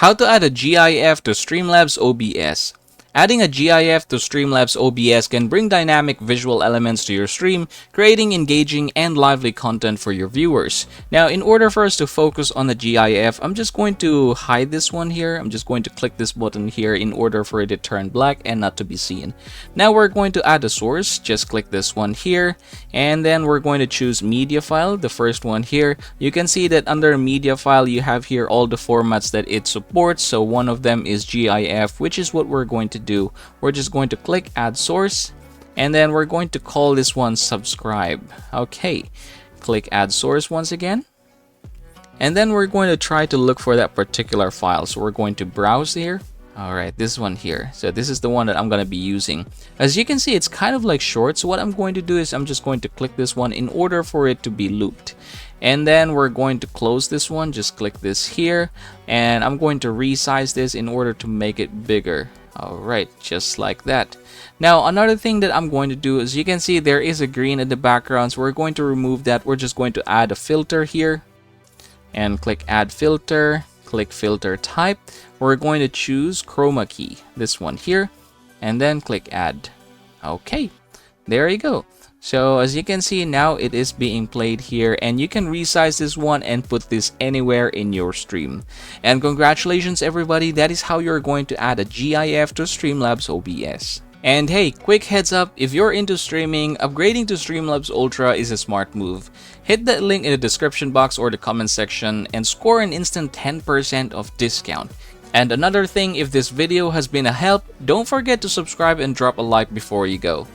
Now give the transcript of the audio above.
How to add a GIF to Streamlabs OBS. Adding a GIF to Streamlabs OBS can bring dynamic visual elements to your stream, creating engaging and lively content for your viewers. Now, in order for us to focus on the GIF, I'm just going to hide this one here. I'm just going to click this button here in order for it to turn black and not to be seen. Now, we're going to add a source. Just click this one here, and then we're going to choose media file, the first one here. You can see that under media file, you have here all the formats that it supports. So one of them is GIF, which is what we're going to do. We're just going to click add source, and then we're going to call this one subscribe. Okay, click add source once again, and then we're going to try to look for that particular file. So we're going to browse here. All right, this one here. So this is the one that I'm going to be using. As you can see, it's kind of like short. So what I'm going to do is I'm just going to click this one in order for it to be looped. And then we're going to close this one. Just click this here. And I'm going to resize this in order to make it bigger. All right, just like that. Now, another thing that I'm going to do is you can see there is a green in the background. So we're going to remove that. We're just going to add a filter here. And click add filter. Click filter type. We're going to choose chroma key, this one here, and then click add. Okay, there you go. So as you can see, now it is being played here, and you can resize this one and put this anywhere in your stream. And congratulations everybody, that is how you're going to add a GIF to Streamlabs OBS. And hey, quick heads up, if you're into streaming, upgrading to Streamlabs Ultra is a smart move. Hit that link in the description box or the comment section and score an instant 10% of discount. And another thing, if this video has been a help, don't forget to subscribe and drop a like before you go.